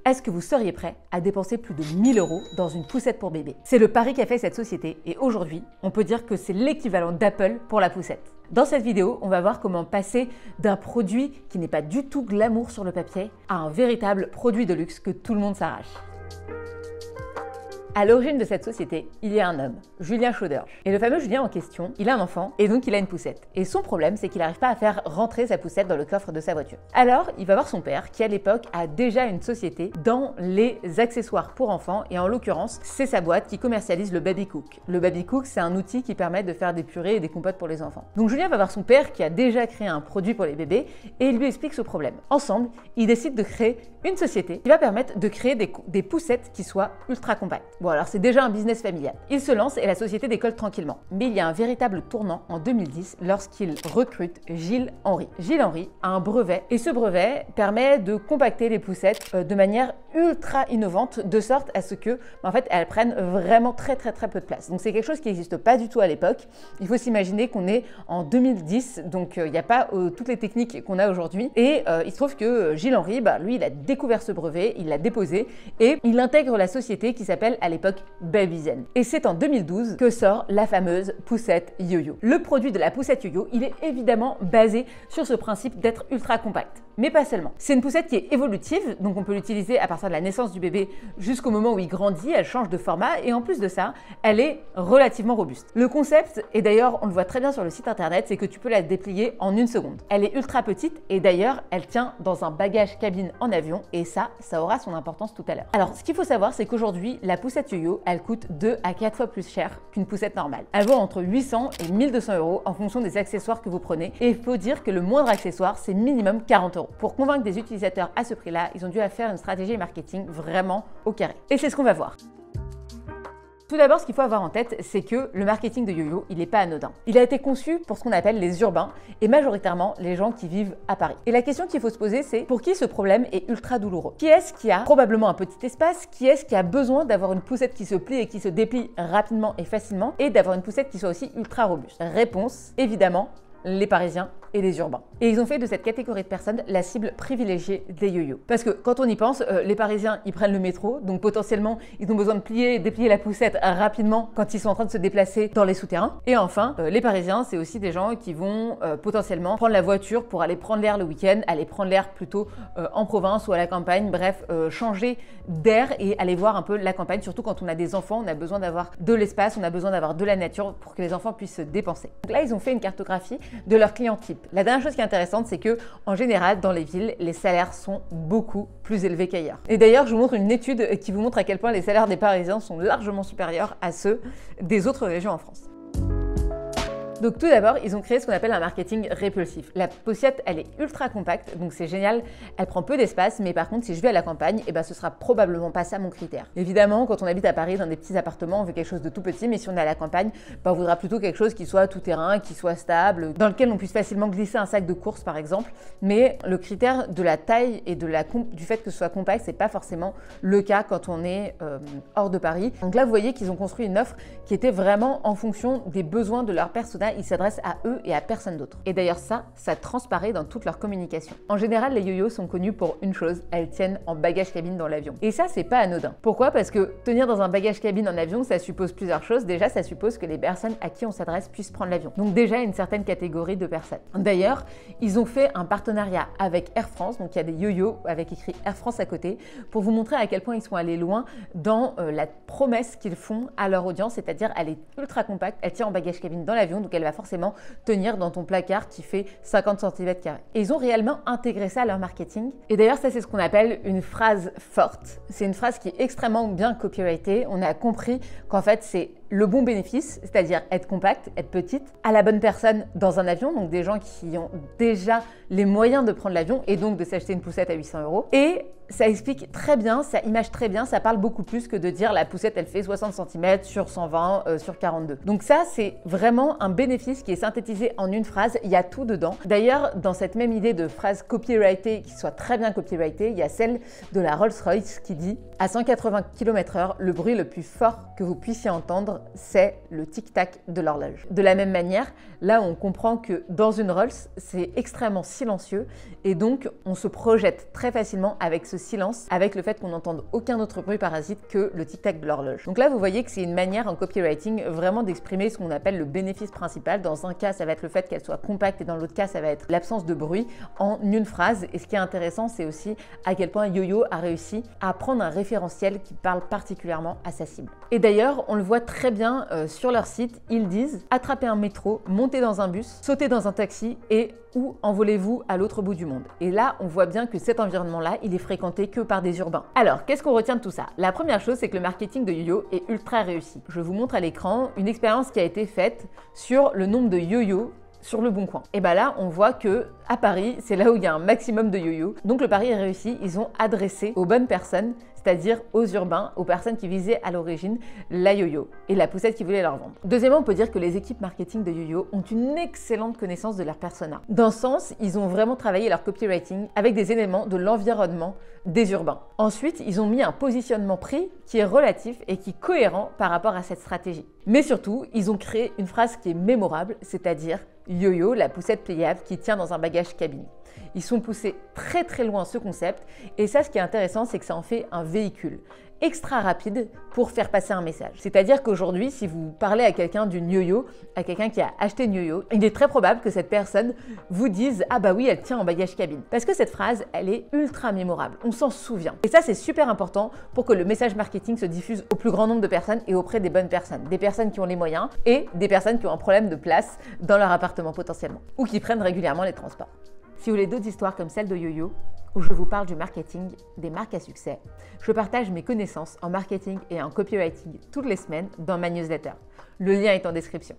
Est-ce que vous seriez prêt à dépenser plus de 1000 € dans une poussette pour bébé? C'est le pari qu'a fait cette société et aujourd'hui, on peut dire que c'est l'équivalent d'Apple pour la poussette. Dans cette vidéo, on va voir comment passer d'un produit qui n'est pas du tout glamour sur le papier à un véritable produit de luxe que tout le monde s'arrache. À l'origine de cette société, il y a un homme, Julien Schauderge. Et le fameux Julien en question, il a un enfant et donc il a une poussette. Et son problème, c'est qu'il n'arrive pas à faire rentrer sa poussette dans le coffre de sa voiture. Alors, il va voir son père qui, à l'époque, a déjà une société dans les accessoires pour enfants et en l'occurrence, c'est sa boîte qui commercialise le Baby Cook. Le Baby Cook, c'est un outil qui permet de faire des purées et des compotes pour les enfants. Donc Julien va voir son père qui a déjà créé un produit pour les bébés et il lui explique ce problème. Ensemble, ils décident de créer une société qui va permettre de créer des poussettes qui soient ultra compactes. Bon, alors c'est déjà un business familial. Il se lance et la société décolle tranquillement. Mais il y a un véritable tournant en 2010 lorsqu'il recrute Gilles Henry. Gilles Henry a un brevet et ce brevet permet de compacter les poussettes de manière ultra innovante de sorte à ce que, en fait, elles prennent vraiment très peu de place. Donc c'est quelque chose qui n'existe pas du tout à l'époque. Il faut s'imaginer qu'on est en 2010, donc il n'y a pas toutes les techniques qu'on a aujourd'hui. Et il se trouve que Gilles Henry, lui, il a découvert ce brevet, il l'a déposé et il intègre la société qui s'appelle à l'époque Babyzen. Et c'est en 2012 que sort la fameuse poussette yo-yo. Le produit de la poussette yo-yo, il est évidemment basé sur ce principe d'être ultra compact. Mais pas seulement. C'est une poussette qui est évolutive, donc on peut l'utiliser à partir de la naissance du bébé jusqu'au moment où il grandit, elle change de format et en plus de ça, elle est relativement robuste. Le concept, et d'ailleurs on le voit très bien sur le site internet, c'est que tu peux la déplier en 1 seconde. Elle est ultra petite et d'ailleurs elle tient dans un bagage cabine en avion et ça aura son importance tout à l'heure. Alors ce qu'il faut savoir, c'est qu'aujourd'hui, la poussette yo-yo, elle coûte 2 à 4 fois plus cher qu'une poussette normale. Elle vaut entre 800 et 1200 € en fonction des accessoires que vous prenez et il faut dire que le moindre accessoire, c'est minimum 40 €. Pour convaincre des utilisateurs à ce prix-là, ils ont dû faire une stratégie marketing vraiment au carré. Et c'est ce qu'on va voir. Tout d'abord, ce qu'il faut avoir en tête, c'est que le marketing de yo-yo, il n'est pas anodin. Il a été conçu pour ce qu'on appelle les urbains et majoritairement les gens qui vivent à Paris. Et la question qu'il faut se poser, c'est pour qui ce problème est ultra douloureux? Qui est-ce qui a probablement un petit espace? Qui est-ce qui a besoin d'avoir une poussette qui se plie et qui se déplie rapidement et facilement et d'avoir une poussette qui soit aussi ultra robuste? Réponse, évidemment, les Parisiens et les urbains. Et ils ont fait de cette catégorie de personnes la cible privilégiée des yo-yo. Parce que quand on y pense, les Parisiens, ils prennent le métro, donc potentiellement, ils ont besoin de plier et déplier la poussette rapidement quand ils sont en train de se déplacer dans les souterrains. Et enfin, les Parisiens, c'est aussi des gens qui vont potentiellement prendre la voiture pour aller prendre l'air le week-end, aller prendre l'air plutôt en province ou à la campagne, bref, changer d'air et aller voir un peu la campagne, surtout quand on a des enfants, on a besoin d'avoir de l'espace, on a besoin d'avoir de la nature pour que les enfants puissent se dépenser. Donc là, ils ont fait une cartographie de leur client type. La dernière chose qui est intéressante, c'est que en général, dans les villes, les salaires sont beaucoup plus élevés qu'ailleurs. Et d'ailleurs, je vous montre une étude qui vous montre à quel point les salaires des Parisiens sont largement supérieurs à ceux des autres régions en France. Donc tout d'abord, ils ont créé ce qu'on appelle un marketing répulsif. La poussette, elle est ultra compacte, donc c'est génial, elle prend peu d'espace, mais par contre, si je vais à la campagne, ce sera probablement pas ça mon critère. Évidemment, quand on habite à Paris dans des petits appartements, on veut quelque chose de tout petit, mais si on est à la campagne, on voudra plutôt quelque chose qui soit tout terrain, qui soit stable, dans lequel on puisse facilement glisser un sac de course par exemple. Mais le critère de la taille et du fait que ce soit compact, c'est pas forcément le cas quand on est hors de Paris. Donc là, vous voyez qu'ils ont construit une offre qui était vraiment en fonction des besoins de leur persona. Ils s'adressent à eux et à personne d'autre. Et d'ailleurs ça transparaît dans toute leur communication. En général, les yo-yo sont connus pour une chose, elles tiennent en bagage cabine dans l'avion. Et ça, c'est pas anodin. Pourquoi? Parce que tenir dans un bagage cabine en avion, ça suppose plusieurs choses. Déjà, ça suppose que les personnes à qui on s'adresse puissent prendre l'avion. Donc déjà, une certaine catégorie de personnes. D'ailleurs, ils ont fait un partenariat avec Air France, donc il y a des yo-yo avec écrit Air France à côté, pour vous montrer à quel point ils sont allés loin dans la promesse qu'ils font à leur audience, c'est-à-dire elle est ultra compacte, elle tient en bagage cabine dans l'avion, donc elle va forcément tenir dans ton placard qui fait 50 cm². Et ils ont réellement intégré ça à leur marketing. Et d'ailleurs, ça, c'est ce qu'on appelle une phrase forte. C'est une phrase qui est extrêmement bien copyrightée. On a compris qu'en fait, c'est le bon bénéfice, c'est-à-dire être compacte, être petite, à la bonne personne dans un avion, donc des gens qui ont déjà les moyens de prendre l'avion et donc de s'acheter une poussette à 800 €. Et ça explique très bien, ça image très bien, ça parle beaucoup plus que de dire la poussette elle fait 60 cm sur 120 sur 42. Donc ça, c'est vraiment un bénéfice qui est synthétisé en une phrase, il y a tout dedans. D'ailleurs, dans cette même idée de phrase copyrightée, qui soit très bien copyrightée, il y a celle de la Rolls-Royce qui dit « À 180 km/h, le bruit le plus fort que vous puissiez entendre c'est le tic-tac de l'horloge. De la même manière, là on comprend que dans une Rolls, c'est extrêmement silencieux et donc on se projette très facilement avec ce silence, avec le fait qu'on n'entende aucun autre bruit parasite que le tic-tac de l'horloge. Donc là vous voyez que c'est une manière en copywriting vraiment d'exprimer ce qu'on appelle le bénéfice principal. Dans un cas ça va être le fait qu'elle soit compacte et dans l'autre cas ça va être l'absence de bruit en une phrase. Et ce qui est intéressant, c'est aussi à quel point YoYo a réussi à prendre un référentiel qui parle particulièrement à sa cible. Et d'ailleurs, on le voit très bien sur leur site, ils disent attrapez un métro, montez dans un bus, sautez dans un taxi et ou envolez-vous à l'autre bout du monde. Et là, on voit bien que cet environnement-là, il est fréquenté que par des urbains. Alors, qu'est-ce qu'on retient de tout ça? La première chose, c'est que le marketing de YoYo est ultra réussi. Je vous montre à l'écran une expérience qui a été faite sur le nombre de YoYo sur le Bon Coin. Et bien là, on voit que à Paris, c'est là où il y a un maximum de yo-yo. Donc le pari est réussi, ils ont adressé aux bonnes personnes, c'est-à-dire aux urbains, aux personnes qui visaient à l'origine la yo-yo et la poussette qu'ils voulaient leur vendre. Deuxièmement, on peut dire que les équipes marketing de yo-yo ont une excellente connaissance de leur persona. Dans ce sens, ils ont vraiment travaillé leur copywriting avec des éléments de l'environnement des urbains. Ensuite, ils ont mis un positionnement prix qui est relatif et qui est cohérent par rapport à cette stratégie. Mais surtout, ils ont créé une phrase qui est mémorable, c'est-à-dire yo-yo, la poussette pliable qui tient dans un bagage cabine. Ils sont poussés très très loin ce concept et ça, ce qui est intéressant, c'est que ça en fait un véhicule extra rapide pour faire passer un message. C'est-à-dire qu'aujourd'hui, si vous parlez à quelqu'un d'une yo-yo, à quelqu'un qui a acheté une yo-yo, il est très probable que cette personne vous dise « Ah bah oui, elle tient en bagage cabine ». Parce que cette phrase, elle est ultra mémorable, on s'en souvient. Et ça, c'est super important pour que le message marketing se diffuse au plus grand nombre de personnes et auprès des bonnes personnes. Des personnes qui ont les moyens et des personnes qui ont un problème de place dans leur appartement potentiellement ou qui prennent régulièrement les transports. Si vous voulez d'autres histoires comme celle de YoYo, où je vous parle du marketing des marques à succès, je partage mes connaissances en marketing et en copywriting toutes les semaines dans ma newsletter. Le lien est en description.